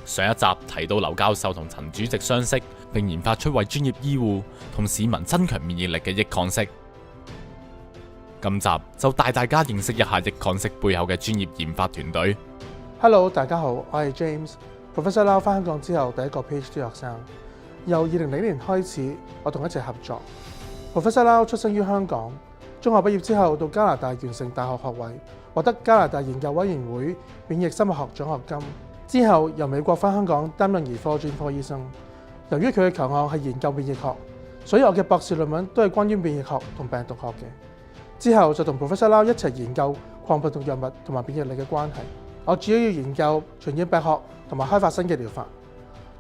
上一集提到劉教授同陳主席相識，並研發出為專業醫護同市民增強免疫力嘅益抗式。今集就帶大家認識一下益抗式背後嘅專業研發團隊。Hello， 大家好，我係 James。Professor Lau 返香港之後第一個 PhD 學生，由2000年開始，我同一齊合作。Professor Lau 出生於香港，中學畢業之後到加拿大完成大學學位，獲得加拿大研究委員會免疫生物學獎學金。之後由美國返香港擔任兒科專科醫生。由於佢嘅強項係研究免疫學，所以我嘅博士論文都係關於免疫學同病毒學嘅。之後就同 Professor Lau 一齊研究抗病毒藥物同埋免疫力嘅關係。我主要研究傳染病學同埋開發新嘅療法。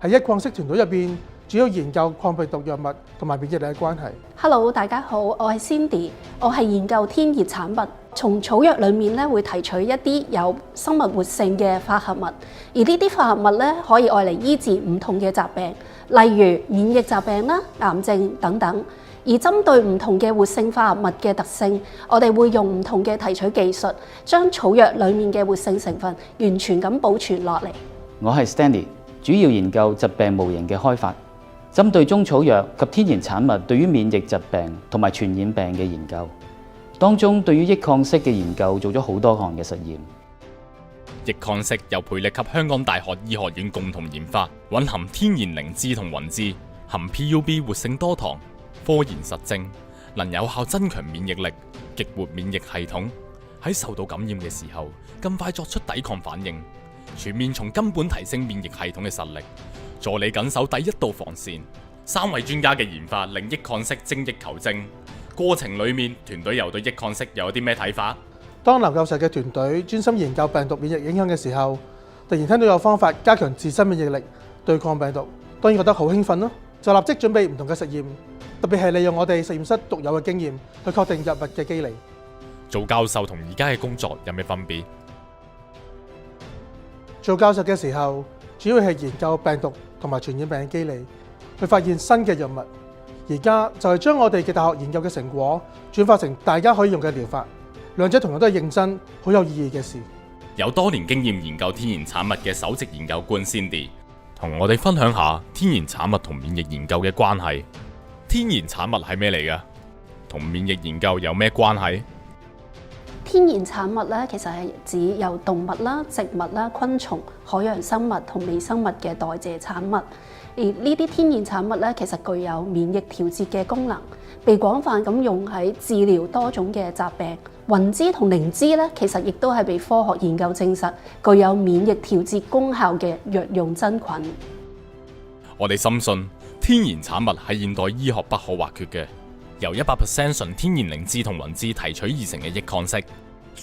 喺益抗式團隊入邊，主要研究抗病毒藥物同埋免疫力嘅關係。Hello， 大家好，我係 Cindy， 我係研究天然產物。從草藥裡面咧會提取一啲有生物活性嘅化合物，而呢啲化合物咧可以愛嚟醫治唔同嘅疾病，例如免疫疾病啦、癌症等等。而針對唔同嘅活性化合物嘅特性，我哋會用唔同嘅提取技術，將草藥裡面嘅活性成分完全咁保存落嚟。我係 Stanley， 主要研究疾病模型嘅開發，針對中草藥及天然產物對於免疫疾病同埋傳染病嘅研究。當中對於益抗式嘅研究做咗好多項嘅實驗。益抗式由培力及香港大學醫學院共同研發，蘊含天然靈芝同雲芝，含 PUB 活性多糖，科研實證，能有效增強免疫力，激活免疫系統，喺受到感染嘅時候更快作出抵抗反應，全面從根本提升免疫系統嘅實力，助你緊守第一道防線。3位專家嘅研發令益抗式精益求精。過程裏面，團隊又對益抗式有啲咩睇法？當劉教授嘅團隊專心研究病毒免疫影響嘅時候，突然聽到有方法加強自身免疫力對抗病毒，當然覺得好興奮咯，就立即準備唔同嘅實驗，特別係利用我哋實驗室獨有嘅經驗去確定藥物嘅機理。做教授同而家嘅工作有咩分別？做教授嘅時候，主要係研究病毒同埋傳染病嘅機理，去發現新嘅藥物。而家就係將我哋嘅大學研究嘅成果轉化成大家可以用嘅療法，兩者同樣都係認真、好有意義嘅事。有多年經驗研究天然產物嘅首席研究官 Cindy， 同我哋分享下天然產物同免疫研究嘅關係。天然產物係咩嚟㗎？同免疫研究有咩關係？天然產物咧，其實係指由動物啦、植物啦、昆蟲、海洋生物同微生物嘅代謝產物。而呢啲天然產物咧，其實具有免疫調節嘅功能，被廣泛咁用喺治療多種嘅疾病。雲芝同靈芝咧，其實亦都係被科學研究證實具有免疫調節功效嘅藥用真菌。我哋深信天然產物係現代醫學不可或缺嘅，由 100% 純天然靈芝同雲芝提取而成嘅益抗式，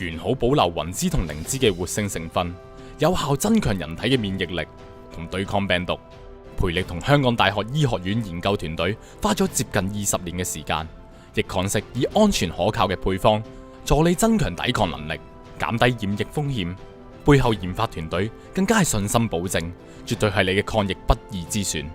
完好保留雲芝同靈芝嘅活性成分，有效增強人體嘅免疫力同對抗病毒。培力同香港大學醫學院研究團隊花咗接近20年嘅時間，益抗式以安全可靠嘅配方，助你增強抵抗能力，減低染疫風險。背後研發團隊更加係信心保證，絕對係你嘅抗疫不二之選。